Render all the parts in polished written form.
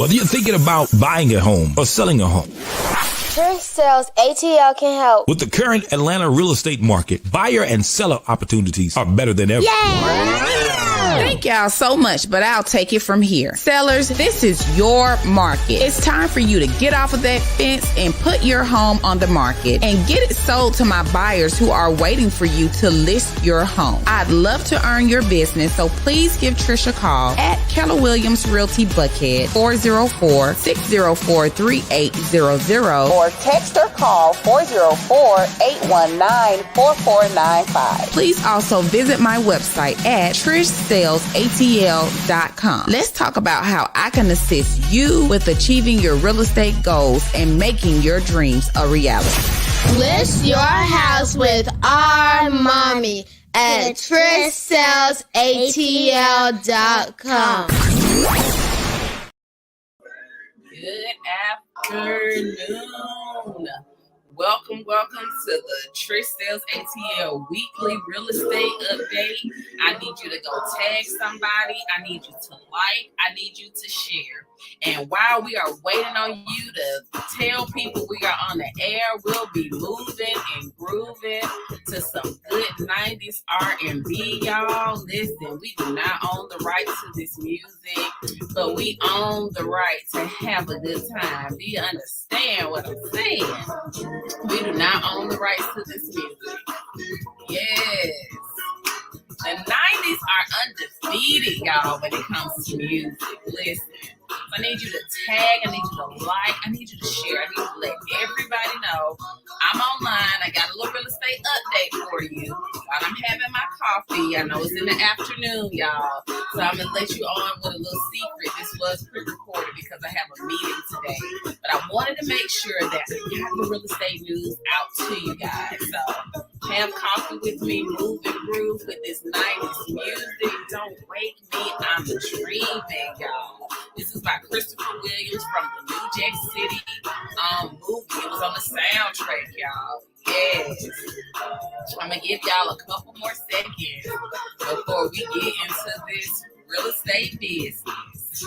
Whether you're thinking about buying a home or selling a home, Trish Sells ATL can help. with the current Atlanta real estate market, buyer and seller opportunities are better than ever. Thank y'all so much, but I'll take it from here. Sellers, this is your market. It's time for you to get off of that fence and put your home on the market and get it sold to my buyers who are waiting for you to list your home. I'd love to earn your business, so please give Trish a call at Keller Williams Realty Buckhead, 404-604-3800, or text or call 404-819-4495. please also visit my website at TrishSellsATL.com. Let's talk about how I can assist you with achieving your real estate goals and making your dreams a reality. List your house with our mommy at TrishSellsATL.com. Good afternoon. Welcome to the Trish Sells ATL weekly real estate update. I need you to go tag somebody. I need you to like. I need you to share. And while we are waiting on you to tell people we are on the air, we'll be moving and grooving to some good 90s R&B, y'all. Listen, we do not own the rights to this music, but we own the right to have a good time. Do you understand what I'm saying? We do not own the rights to this music. Yes. The 90s are undefeated, y'all, when it comes to music. Listen, I need you to tag, I need you to like, I need you to share, I need you to let everybody know I'm online. I got a little real estate update for you while I'm having my coffee. I know it's in the afternoon, y'all, so I'm going to let you on with a little secret. This was pre-recorded because I have a meeting today, but I wanted to make sure that I got the real estate news out to you guys. So have coffee with me, move and groove with this 90s music. Don't wake me, I'm dreaming, y'all. This is by Christopher Williams from the New Jack City movie. It was on the soundtrack, y'all. Yes. I'm going to give y'all a couple more seconds before we get into this real estate business.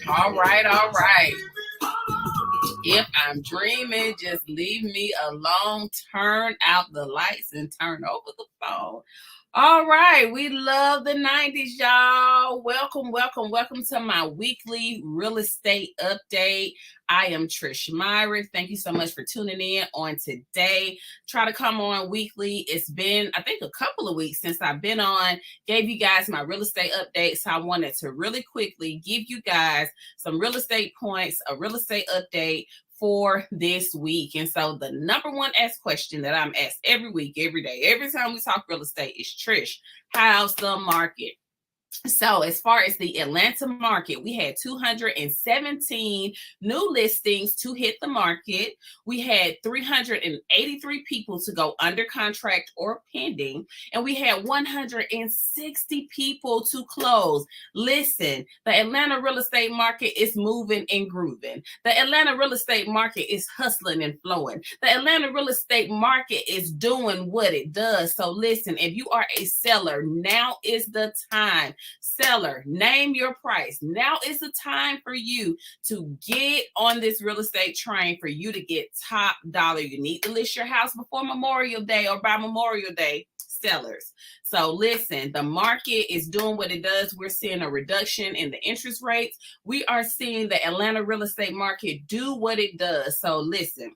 All right. If I'm dreaming, just leave me alone. Turn out the lights and turn over the phone. All right. We love the 90s, y'all. Welcome to my weekly real estate update. I am Trish Myrick. Thank you so much for tuning in on today. Try to come on weekly. It's been, I think, a couple of weeks since I've been on, gave you guys my real estate update. So I wanted to really quickly give you guys some real estate points, a real estate update for this week. And so the number one asked question that I'm asked every week, every day, every time we talk real estate is, Trish, how's the market? So as far as the Atlanta market, we had 217 new listings to hit the market. We had 383 people to go under contract or pending, and we had 160 people to close. Listen, the Atlanta real estate market is moving and grooving. The Atlanta real estate market is hustling and flowing. The Atlanta real estate market is doing what it does. So listen, if you are a seller, now is the time. Seller, name your price. Now is the time for you to get on this real estate train, for you to get top dollar. You need to list your house before Memorial Day or by Memorial Day, sellers. So listen, the market is doing what it does. We're seeing a reduction in the interest rates. We are seeing the Atlanta real estate market do what it does. So listen,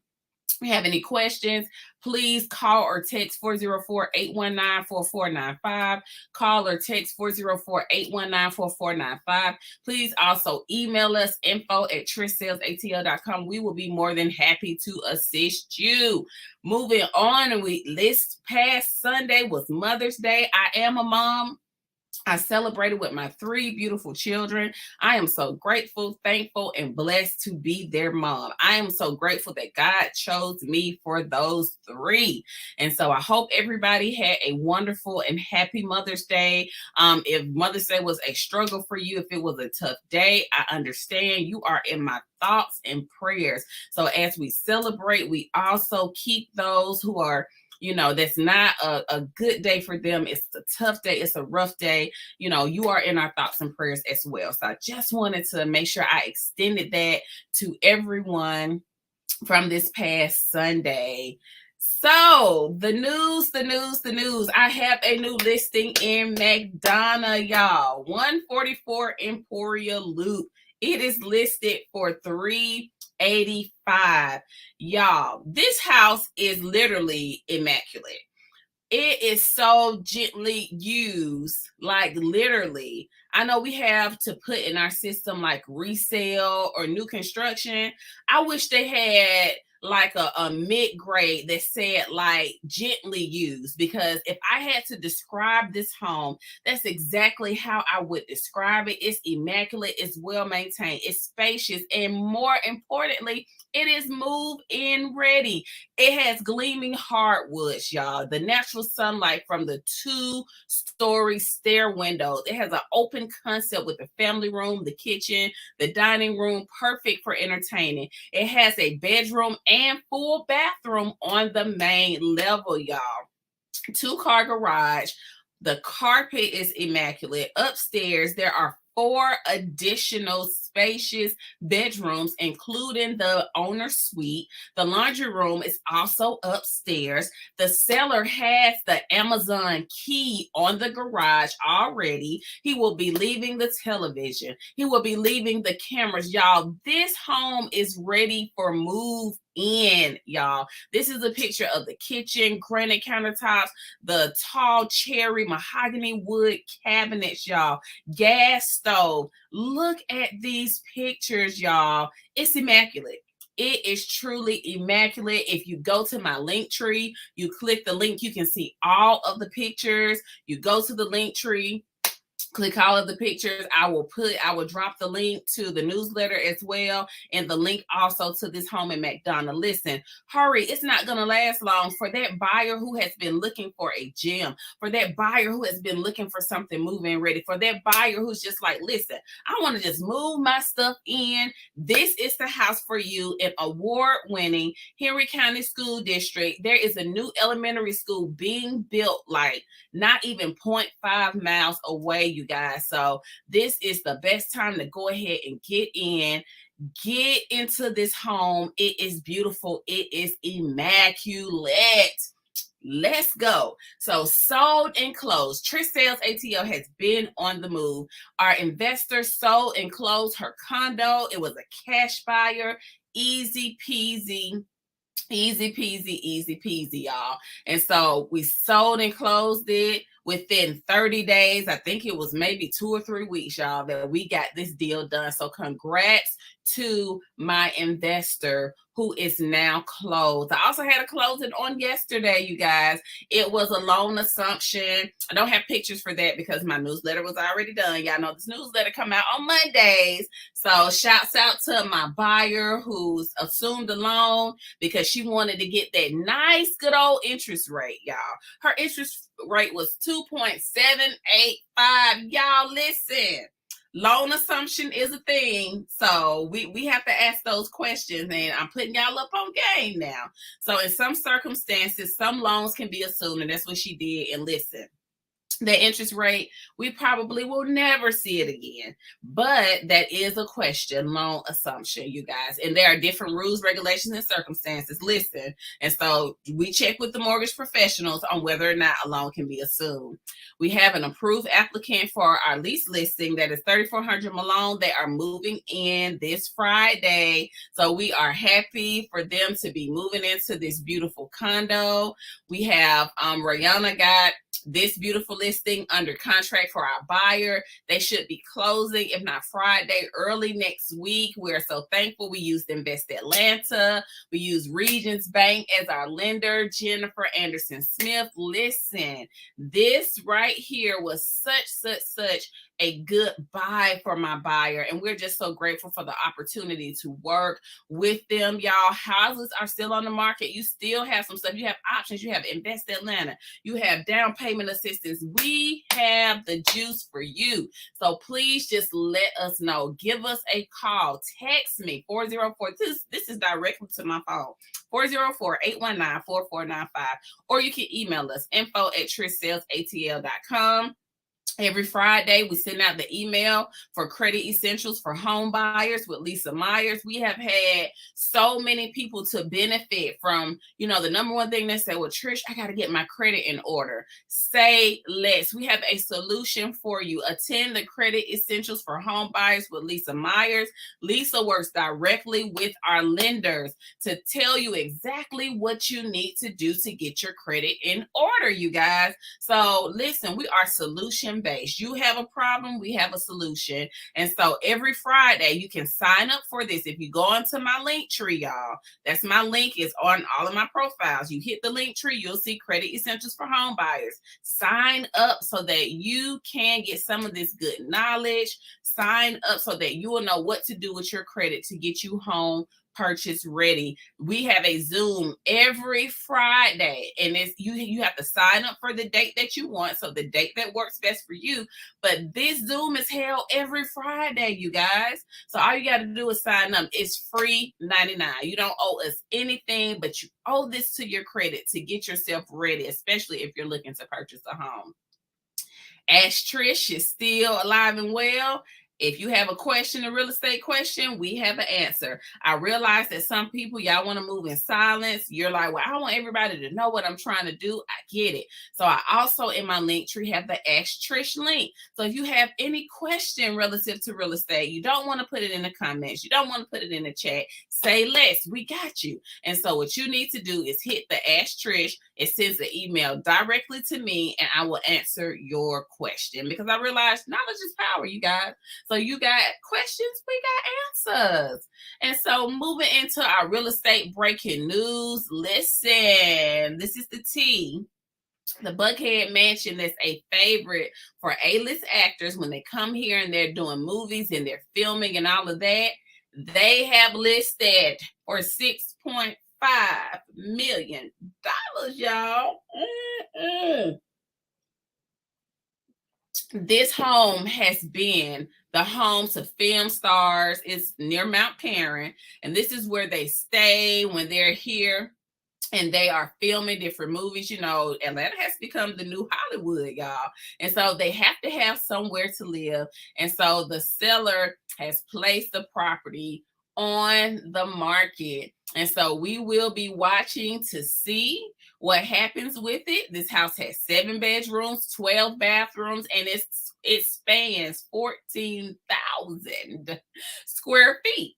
if you have any questions, please call or text 404-819-4495. Call or text 404-819-4495. Please also email us info@TrishSellsATL.com. We will be more than happy to assist you. Moving on, this past Sunday was Mother's Day. I am a mom. I celebrated with my 3 beautiful children. I am so grateful, thankful, and blessed to be their mom. I am so grateful that God chose me for those 3. And so I hope everybody had a wonderful and happy Mother's Day. If Mother's Day was a struggle for you, if it was a tough day, I understand. You are in my thoughts and prayers. So as we celebrate, we also keep those who are that's not a good day for them. It's a tough day. It's a rough day. You are in our thoughts and prayers as well. So I just wanted to make sure I extended that to everyone from this past Sunday. So the news. I have a new listing in McDonough, y'all. 144 Emporia Loop. It is listed for $385. Y'all, this house is literally immaculate. It is so gently used, like literally. I know we have to put in our system like resale or new construction. I wish they had like a mid-grade that said like gently used, because if I had to describe this home, that's exactly how I would describe it. It's immaculate, it's well maintained, it's spacious, and more importantly, it is move-in ready. It has gleaming hardwoods, y'all. The natural sunlight from the 2-story stair windows. It has an open concept with the family room, the kitchen, the dining room, perfect for entertaining. It has a bedroom and full bathroom on the main level, y'all. 2-car garage. The carpet is immaculate. Upstairs, there are 4 additional spacious bedrooms, including the owner's suite. The laundry room is also upstairs. The seller has the Amazon key on the garage already. He will be leaving the television. He will be leaving the cameras. Y'all, this home is ready for move in, y'all. This is a picture of the kitchen, granite countertops, the tall cherry mahogany wood cabinets, y'all, gas stove. Look at these pictures, y'all. It's immaculate. It is truly immaculate. If you go to my link tree, you click the link, you can see all of the pictures. You go to the link tree, click all of the pictures. I will drop the link to the newsletter as well, and the link also to this home in McDonough. Listen, hurry. It's not going to last long for that buyer who has been looking for a gem, for that buyer who has been looking for something move-in ready, for that buyer who's just like, listen, I want to just move my stuff in. This is the house for you. An award-winning Henry County School District. There is a new elementary school being built like not even 0.5 miles away, you guys. So this is the best time to go ahead and get into this home. It is beautiful. It is immaculate. Let's go. So sold and closed. Trish Sells ATL has been on the move. Our investor sold and closed her condo. It was a cash buyer. Easy peasy, y'all. And so we sold and closed it within 30 days. I think it was maybe 2 or 3 weeks, y'all, that we got this deal done. So congrats to my investor who is now closed. I also had a closing on yesterday, you guys. It was a loan assumption. I don't have pictures for that because my newsletter was already done. Y'all know this newsletter come out on Mondays. So shouts out to my buyer who's assumed the loan because she wanted to get that nice, good old interest rate, y'all. Her interest rate was 2.785. Y'all, listen. Loan assumption is a thing. So we have to ask those questions, and I'm putting y'all up on game now. So in some circumstances, some loans can be assumed, and that's what she did. And listen, the interest rate, we probably will never see it again. But that is a question, loan assumption, you guys. And there are different rules, regulations, and circumstances. Listen. And so we check with the mortgage professionals on whether or not a loan can be assumed. We have an approved applicant for our lease listing that is 3400 Malone. They are moving in this Friday. So we are happy for them to be moving into this beautiful condo. We have Rihanna got this beautiful listing under contract for our buyer. They should be closing, if not Friday, early next week. We're so thankful. We used Invest Atlanta. We used Regions Bank as our lender, Jennifer Anderson Smith. Listen, this right here was such a good buy for my buyer. And we're just so grateful for the opportunity to work with them. Y'all, houses are still on the market. You still have some stuff. You have options. You have Invest Atlanta. You have down payment assistance. We have the juice for you. So please just let us know. Give us a call. Text me 404. This is directly to my phone. 404-819-4495. Or you can email us info@trishsellsatl.com. Every Friday, we send out the email for credit essentials for home buyers with Lisa Myers. We have had so many people to benefit from, the number one thing they say, well, Trish, I got to get my credit in order. Say less. We have a solution for you. Attend the credit essentials for home buyers with Lisa Myers. Lisa works directly with our lenders to tell you exactly what you need to do to get your credit in order, you guys. So listen, we are solution based. You have a problem, we have a solution. And so every Friday you can sign up for this. If you go onto my link tree, y'all, that's my link, is on all of my profiles. You hit the link tree, you'll see credit essentials for home buyers. Sign up so that you can get some of this good knowledge. Sign up so that you will know what to do with your credit to get you home purchase ready. We have a Zoom every Friday, and it's you have to sign up for the date that you want, so the date that works best for you. But this Zoom is held every Friday, you guys. So all you got to do is sign up. It's free 99. You don't owe us anything, but you owe this to your credit to get yourself ready, especially if you're looking to purchase a home. Ask Trish is still alive and well. If you have a question, a real estate question, we have an answer. I realize that some people, y'all want to move in silence. You're like, well, I want everybody to know what I'm trying to do. I get it. So I also, in my link tree, have the Ask Trish link. So if you have any question relative to real estate, you don't want to put it in the comments. You don't want to put it in the chat. Say less. We got you. And so what you need to do is hit the Ask Trish. It sends the email directly to me, and I will answer your question, because I realize knowledge is power, you guys. So you got questions, we got answers. And so moving into our real estate breaking news, listen, this is the tea. The Buckhead Mansion is a favorite for A-list actors when they come here and they're doing movies and they're filming and all of that. They have listed for $6.5 million, y'all. This home has been the home to film stars. It's near Mount Perrin, and this is where they stay when they're here and they are filming different movies. Atlanta has become the new Hollywood, y'all. And so they have to have somewhere to live. And so the seller has placed the property on the market. And so we will be watching to see what happens with it. This house has 7 bedrooms, 12 bathrooms, and it spans 14,000 square feet.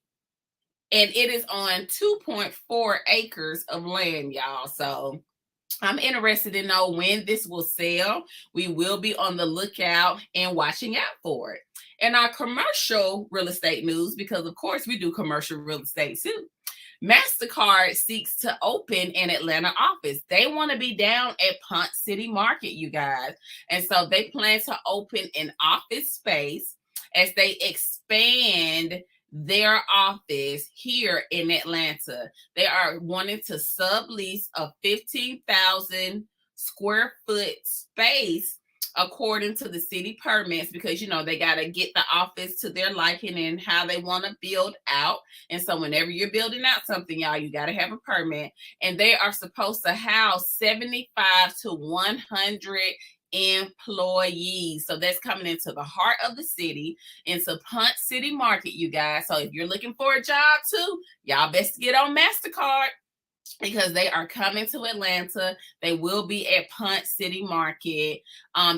And it is on 2.4 acres of land, y'all. So I'm interested to know when this will sell. We will be on the lookout and watching out for it. And our commercial real estate news, because of course we do commercial real estate too. MasterCard seeks to open an Atlanta office. They want to be down at Punt City Market, you guys. And so they plan to open an office space as they expand their office here in Atlanta. They are wanting to sublease a 15,000 square foot space according to the city permits, because they got to get the office to their liking and how they want to build out. And so whenever you're building out something, y'all, you got to have a permit. And they are supposed to house 75 to 100 employees. So that's coming into the heart of the city, into Punt City Market, you guys. So if you're looking for a job too, y'all best get on MasterCard, because they are coming to Atlanta. They will be at Punt City Market.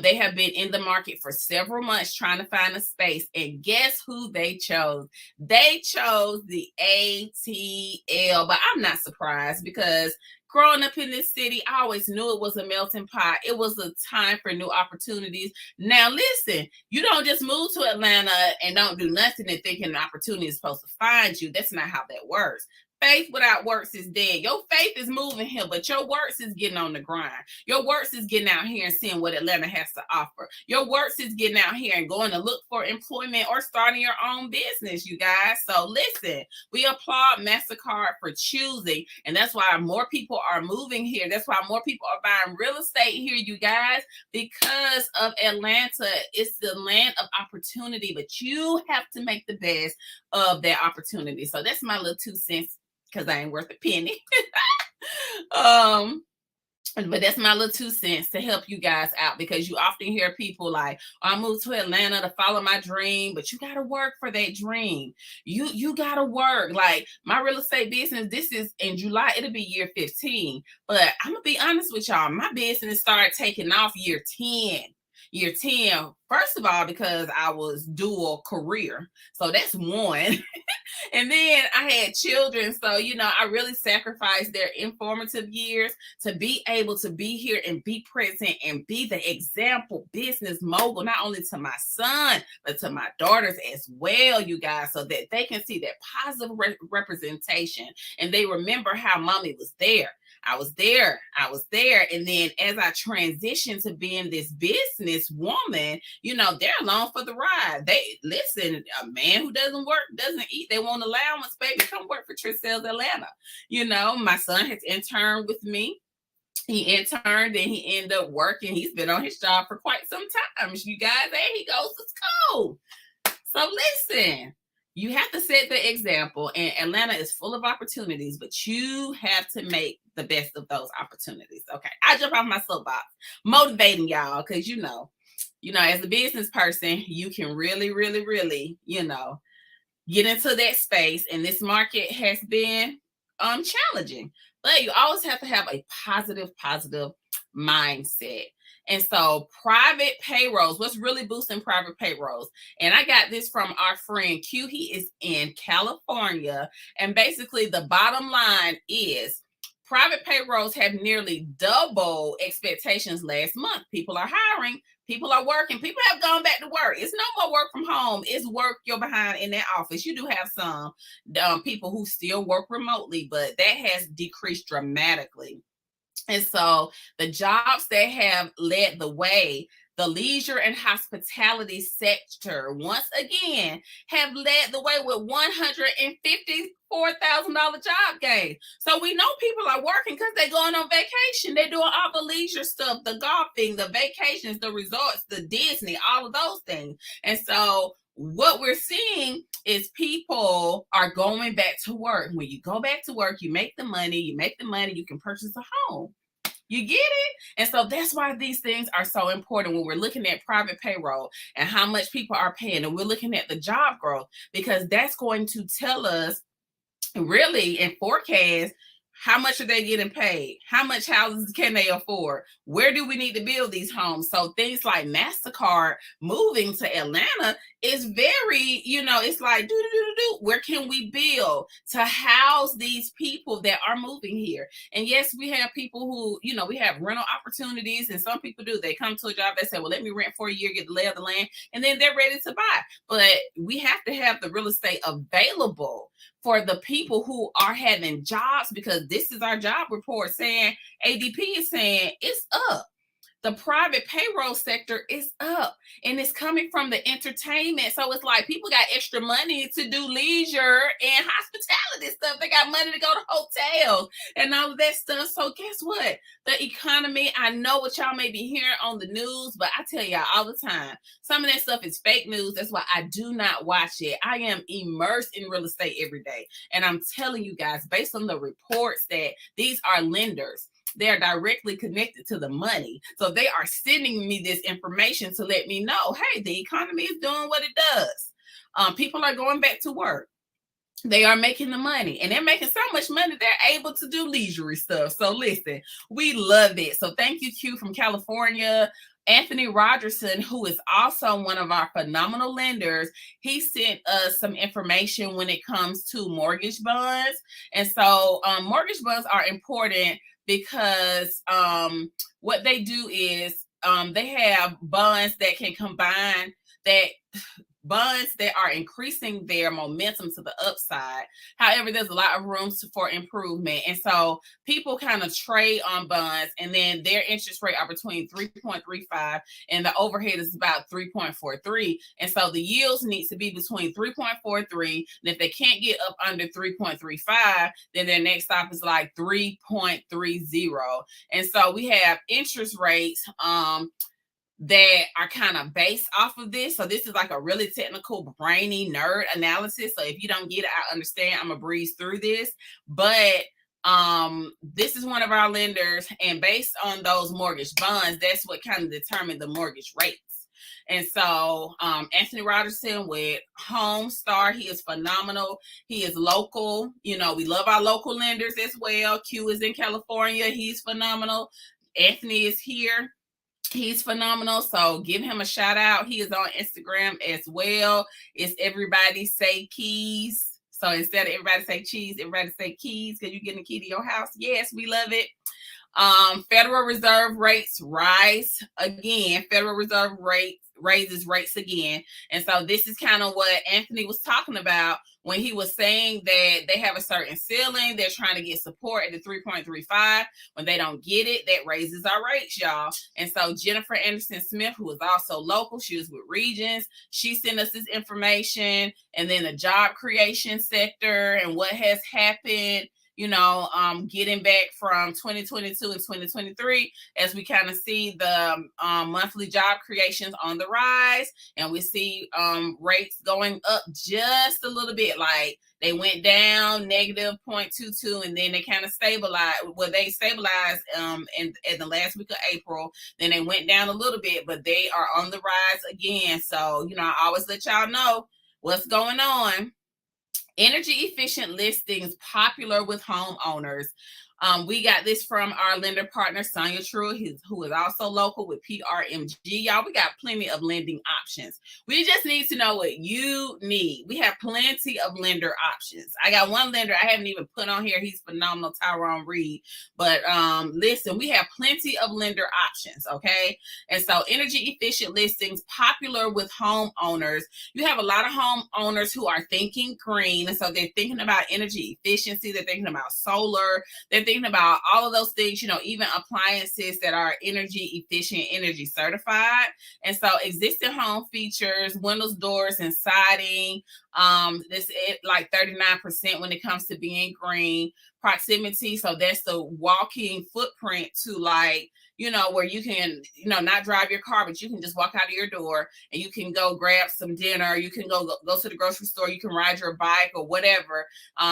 They have been in the market for several months trying to find a space. And guess who they chose? They chose the ATL. But I'm not surprised, because growing up in this city, I always knew it was a melting pot. It was a time for new opportunities. Now, listen, you don't just move to Atlanta and don't do nothing and think an opportunity is supposed to find you. That's not how that works. faith without works is dead. Your faith is moving here, but your works is getting on the grind. Your works is getting out here and seeing what Atlanta has to offer. Your works is getting out here and going to look for employment or starting your own business, you guys. So listen, we applaud MasterCard for choosing, and that's why more people are moving here. That's why more people are buying real estate here, you guys, because of Atlanta. It's the land of opportunity, but you have to make the best of that opportunity. So that's my little 2 cents, because I ain't worth a penny. But that's my little 2 cents to help you guys out, because you often hear people like, oh, I moved to Atlanta to follow my dream, but you got to work for that dream. You got to work. Like my real estate business, this is in July, it'll be year 15. But I'm going to be honest with y'all, my business started taking off year 10. Year 10, first of all, because I was dual career. So that's one. And then I had children. So, you know, I really sacrificed their informative years to be able to be here and be present and be the example business mogul, not only to my son, but to my daughters as well, you guys, so that they can see that positive representation and they remember how mommy was there. I was there. And then as I transitioned to being this business woman, you know, they're along for the ride. They listen, a man who doesn't work, doesn't eat. They want allowance, baby. Come work for Trish Sells Atlanta. You know, my son has interned with me. He interned and he ended up working. He's been on his job for quite some time, you guys, and he goes to school. So listen, you have to set the example, and Atlanta is full of opportunities, but you have to make the best of those opportunities. Okay, I jump off my soapbox, motivating y'all, because you know, as a business person, you can really, really, really, you know, get into that space, and this market has been challenging, but you always have to have a positive mindset. And so private payrolls, what's really boosting private payrolls? And I got this from our friend Q. He is in California. And basically the bottom line is private payrolls have nearly double expectations last month. People are hiring. People are working. People have gone back to work. It's no more work from home. It's work you're behind in that office. You do have some people who still work remotely, but that has decreased dramatically. And so the jobs that have led the way, the leisure and hospitality sector, once again, have led the way with $154,000 job gain. So we know people are working because they're going on vacation. They're doing all the leisure stuff, the golfing, the vacations, the resorts, the Disney, all of those things. And so what we're seeing is people are going back to work. When you go back to work, you make the money, you can purchase a home. You get it? And so that's why these things are so important when we're looking at private payroll and how much people are paying, and we're looking at the job growth, because that's going to tell us really and forecast how much are they getting paid? How much houses can they afford? Where do we need to build these homes? So things like MasterCard moving to Atlanta is very, it's like, where can we build to house these people that are moving here? And yes, we have people who, we have rental opportunities, and some people do. They come to a job, they say, well, let me rent for a year, get the lay of the land, and then they're ready to buy. But we have to have the real estate available for the people who are having jobs, because this is our job report saying, ADP is saying it's up. The private payroll sector is up, and it's coming from the entertainment. So it's like people got extra money to do leisure and hospitality stuff. They got money to go to hotels and all of that stuff. So guess what? The economy, I know what y'all may be hearing on the news, but I tell y'all all the time, some of that stuff is fake news. That's why I do not watch it. I am immersed in real estate every day. And I'm telling you guys, based on the reports, that these are lenders. They're directly connected to the money. So they are sending me this information to let me know, hey, the economy is doing what it does. People are going back to work. They are making the money, and they're making so much money, they're able to do leisure stuff. So listen, we love it. So thank you, Q from California. Anthony Rogerson, who is also one of our phenomenal lenders, he sent us some information when it comes to mortgage bonds. And so mortgage bonds are important because what they do is they have bonds that can combine that bonds that are increasing their momentum to the upside. However, there's a lot of room for improvement. And so people kind of trade on bonds, and then their interest rate are between 3.35 and the overhead is about 3.43. And so the yields need to be between 3.43. And if they can't get up under 3.35, then their next stop is like 3.30. And so we have interest rates that are kind of based off of this. So this is like a really technical, brainy nerd analysis. So if you don't get it, I understand. I'm gonna breeze through this. But this is one of our lenders, and based on those mortgage bonds, that's what kind of determined the mortgage rates. And so Anthony Rogerson with Home Star, he is phenomenal. He is local. You know, we love our local lenders as well. Q is in California. He's phenomenal. Anthony is here. He's phenomenal. So give him a shout out. He is on Instagram as well. It's Everybody Say Keys. So instead of everybody say cheese, everybody say keys, because you're getting a key to your house. Yes, we love it. Federal Reserve rates rise again. Federal Reserve raises rates again. And so this is kind of what Anthony was talking about when he was saying that they have a certain ceiling. They're trying to get support at the 3.35. When they don't get it, that raises our rates, y'all. And so Jennifer Anderson Smith, who is also local, she was with Regions, she sent us this information, and then the job creation sector and what has happened, you know, getting back from 2022 and 2023, as we kind of see the monthly job creations on the rise, and we see rates going up just a little bit. Like they went down negative 0.22, and then they kind of stabilized. Well, they stabilized in the last week of April. Then they went down a little bit, but they are on the rise again. So, you know, I always let y'all know what's going on. Energy efficient listings popular with homeowners. We got this from our lender partner, Sonia True, who is also local with PRMG. Y'all, we got plenty of lending options. We just need to know what you need. We have plenty of lender options. I got one lender I haven't even put on here. He's phenomenal, Tyrone Reed. But listen, we have plenty of lender options, okay? And so energy efficient listings popular with homeowners. You have a lot of homeowners who are thinking green. And so they're thinking about energy efficiency. They're thinking about solar. They're thinking about all of those things, you know, even appliances that are energy efficient, energy certified. And so existing home features, windows, doors, and siding, this is like 39% when it comes to being green. Proximity, so that's the walking footprint to, like, you know, where you can, you know, not drive your car, but you can just walk out of your door and you can go grab some dinner. You can go to the grocery store. You can ride your bike or whatever.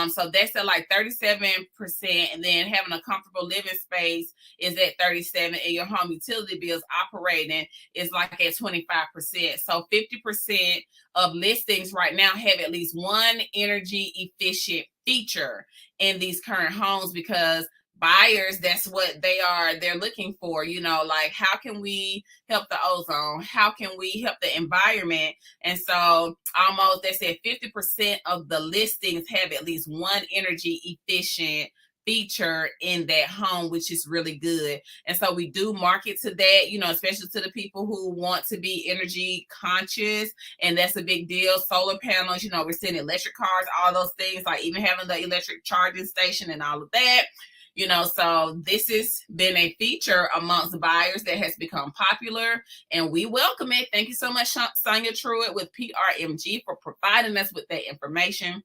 So that's at like 37%. And then having a comfortable living space is at 37%. And your home utility bills operating is like at 25%. So 50% of listings right now have at least one energy efficient feature in these current homes, because buyers, that's what they're looking for, you know, like, how can we help the ozone? How can we help the environment? And so almost, they said 50% of the listings have at least one energy efficient feature in that home, which is really good. And so we do market to that, you know, especially to the people who want to be energy conscious, and that's a big deal. Solar panels, you know, we're seeing electric cars, all those things, like even having the electric charging station and all of that. You know, so this has been a feature amongst buyers that has become popular, and we welcome it. Thank you so much, Sonia Truitt with PRMG, for providing us with that information.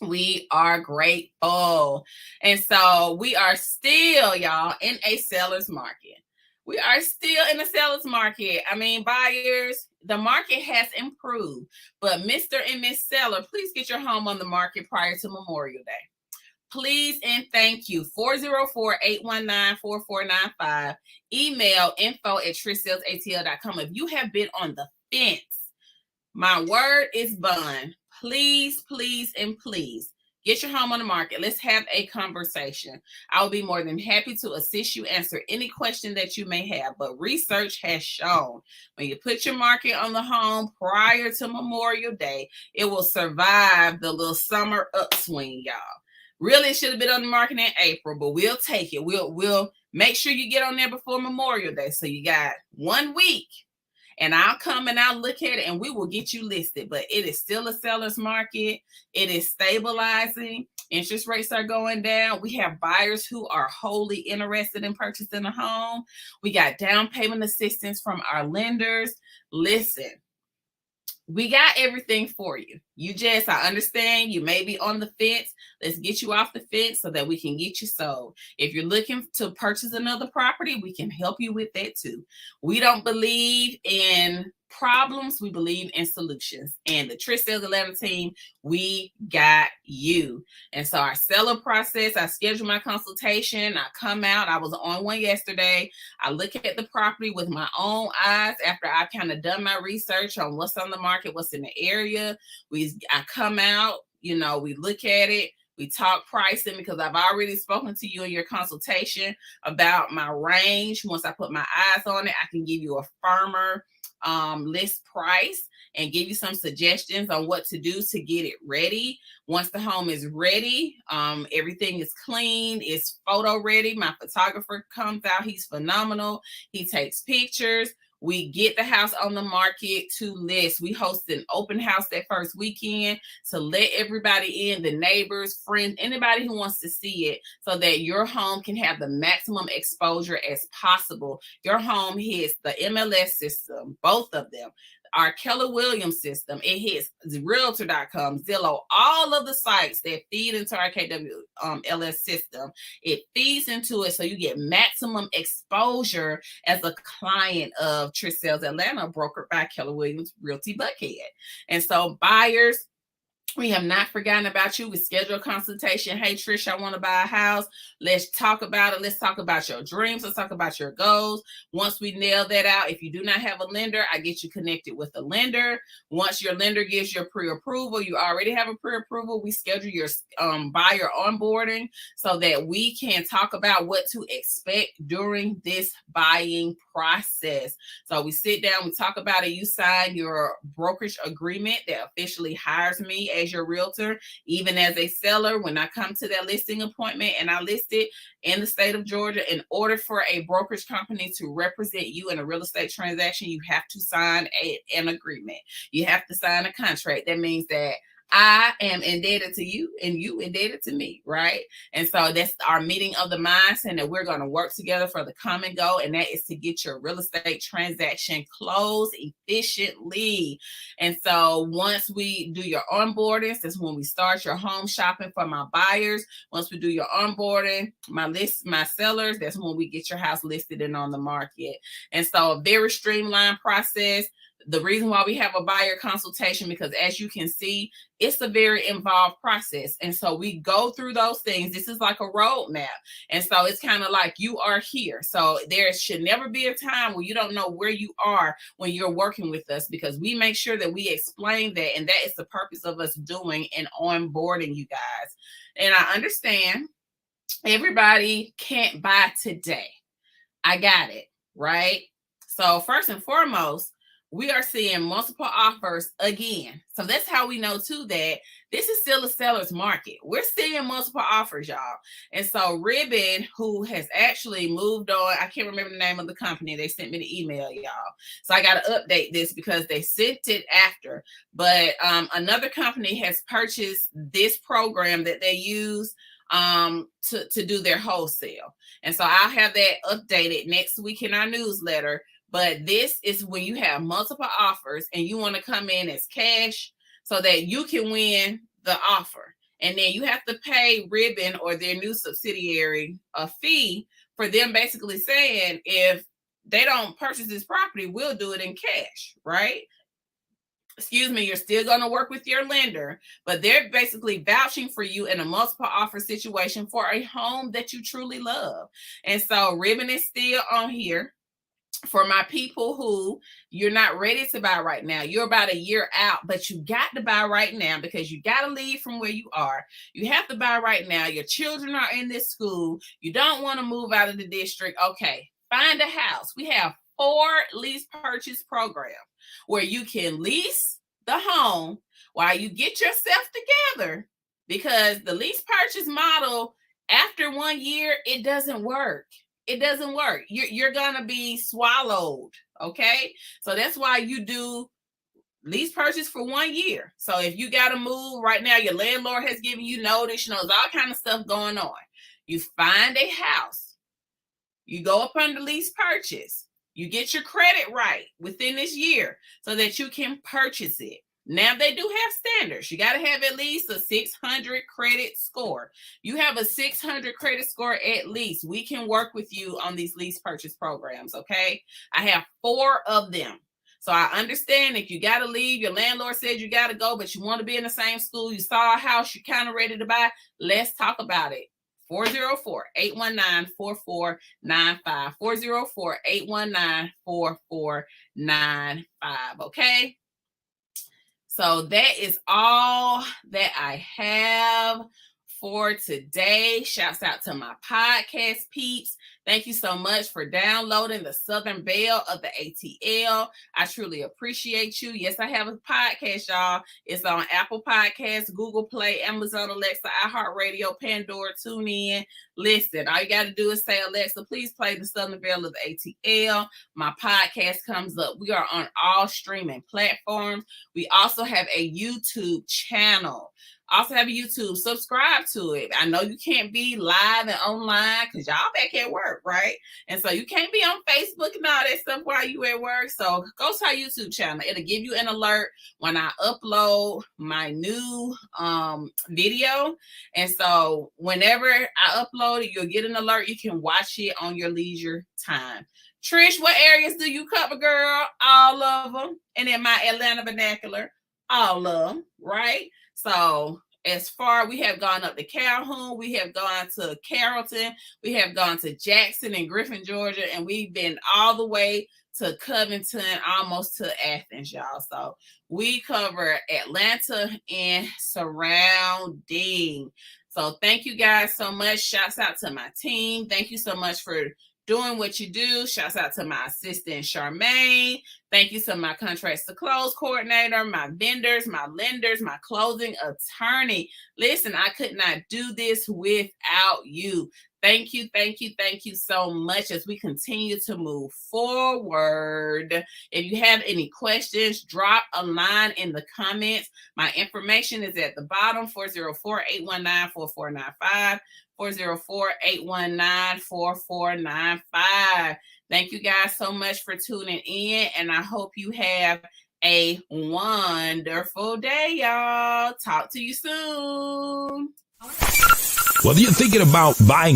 We are grateful. And so we are still, y'all, in a seller's market. We are still in a seller's market. I mean, buyers, the market has improved, but Mr. and Miss Seller, please get your home on the market prior to Memorial Day. Please and thank you. 404-819-4495. Email info@TrishSellsATL.com. If you have been on the fence, my word is bond. Please, please, and please get your home on the market. Let's have a conversation. I will be more than happy to assist you, answer any question that you may have. But research has shown when you put your market on the home prior to Memorial Day, it will survive the little summer upswing, y'all. Really, it should have been on the market in April, but we'll take it. We'll make sure you get on there before Memorial Day. So you got 1 week. and I'll come and I'll look at it and we will get you listed. But it is still a seller's market. It is stabilizing. Interest rates are going down. We have buyers who are wholly interested in purchasing a home. We got down payment assistance from our lenders. Listen, we got everything for you. I understand you may be on the fence. Let's get you off the fence so that we can get you sold. If you're looking to purchase another property, we can help you with that too. We don't believe in problems. We believe in solutions. And the Trish Sells Atlanta team, we got you. And so our seller process, I schedule my consultation. I come out. I was on one yesterday. I look at the property with my own eyes after I've kind of done my research on what's on the market, what's in the area. I come out, we look at it. We talk pricing because I've already spoken to you in your consultation about my range. Once I put my eyes on it, I can give you a firmer list price and give you some suggestions on what to do to get it ready. Once the home is ready, everything is clean, it's photo ready. My photographer comes out, he's phenomenal. He takes pictures. We get the house on the market to list. We host an open house that first weekend to let everybody in, the neighbors, friends, anybody who wants to see it, so that your home can have the maximum exposure as possible. Your home hits the MLS system, both of them. Our Keller Williams system, it hits Realtor.com, Zillow, all of the sites that feed into our KWLS system. It feeds into it so you get maximum exposure as a client of Trish Sells Atlanta, brokered by Keller Williams Realty Buckhead. And so buyers, we have not forgotten about you. We schedule a consultation. Hey, Trish, I want to buy a house. Let's talk about it. Let's talk about your dreams. Let's talk about your goals. Once we nail that out, if you do not have a lender, I get you connected with a lender. Once your lender gives your pre-approval, you already have a pre-approval. We schedule your buyer onboarding so that we can talk about what to expect during this buying process. So we sit down, we talk about it. You sign your brokerage agreement that officially hires me as your realtor. Even as a seller, when I come to that listing appointment and I list it in the state of Georgia, in order for a brokerage company to represent you in a real estate transaction, you have to sign an agreement. You have to sign a contract. That means that I am indebted to you and you indebted to me, right? And so that's our meeting of the minds, and that we're going to work together for the common goal, and that is to get your real estate transaction closed efficiently. And so once we do your onboarding, that's when we start your home shopping for my buyers. Once we do your onboarding, my sellers, that's when we get your house listed and on the market. And so a very streamlined process. The reason why we have a buyer consultation, because as you can see, it's a very involved process. And so we go through those things. This is like a roadmap. And so it's kind of like you are here. So there should never be a time where you don't know where you are when you're working with us, because we make sure that we explain that. And that is the purpose of us doing and onboarding you guys. And I understand everybody can't buy today. I got it, right? So first and foremost, we are seeing multiple offers again. So that's how we know too that this is still a seller's market. We're seeing multiple offers, y'all. And so Ribbon, who has actually moved on, I can't remember the name of the company. They sent me the email, y'all. So I got to update this because they sent it after. But another company has purchased this program that they use to do their wholesale. And so I'll have that updated next week in our newsletter. But this is when you have multiple offers and you want to come in as cash so that you can win the offer. And then you have to pay Ribbon or their new subsidiary a fee for them basically saying, if they don't purchase this property, we'll do it in cash, right? Excuse me, you're still going to work with your lender, but they're basically vouching for you in a multiple offer situation for a home that you truly love. And so Ribbon is still on here. For my people who you're not ready to buy right now, you're about a year out, but you got to buy right now because you got to leave from where you are. You have to buy right now. Your children are in this school. You don't want to move out of the district. Okay, find a house. We have 4 lease purchase programs where you can lease the home while you get yourself together, because the lease purchase model after 1 year, it doesn't work. It doesn't work. You're going to be swallowed, Okay, so that's why you do lease purchase for 1 year. So if you got to move right now, your landlord has given you notice, there's all kind of stuff going on. You find a house, you go up under lease purchase, you get your credit right within this year so that you can purchase it. Now they do have standards. You got to have at least a 600 credit score. You have a 600 credit score at least. We can work with you on these lease purchase programs, okay? I have 4 of them. So I understand if you got to leave, your landlord said you got to go, but you want to be in the same school, you saw a house, you're kind of ready to buy, let's talk about it. 404-819-4495. 404-819-4495, okay? So that is all that I have for today. Shouts out to my podcast peeps. Thank you so much for downloading the Southern Belle of the ATL. I truly appreciate you. Yes, I have a podcast, y'all. It's on Apple Podcasts, Google Play, Amazon Alexa, iHeartRadio, Pandora, TuneIn. Listen, all you got to do is say, Alexa, please play the Southern Belle of the ATL. My podcast comes up. We are on all streaming platforms. We also have a YouTube channel. Subscribe to it. I know you can't be live and online because y'all back at work, right? And so you can't be on Facebook and all that stuff while you at work. So go to our YouTube channel. It'll give you an alert when I upload my new video. And so whenever I upload it, you'll get an alert. You can watch it on your leisure time. Trish, what areas do you cover, girl? All of them. And in my Atlanta vernacular, all of them, right? So as far, we have gone up to Calhoun, we have gone to Carrollton, we have gone to Jackson and Griffin, Georgia, and we've been all the way to Covington, almost to Athens, y'all. So we cover Atlanta and surrounding. So thank you guys so much. Shouts out to my team. Thank you so much for doing what you do. Shouts out to my assistant, Charmaine. Thank you to my contracts to close coordinator, my vendors, my lenders, my closing attorney. Listen, I could not do this without you. Thank you, thank you, thank you so much as we continue to move forward. If you have any questions, drop a line in the comments. My information is at the bottom, 404-819-4495. 404-819-4495. Thank you guys so much for tuning in, and I hope you have a wonderful day, y'all. Talk to you soon. Whether you're thinking about buying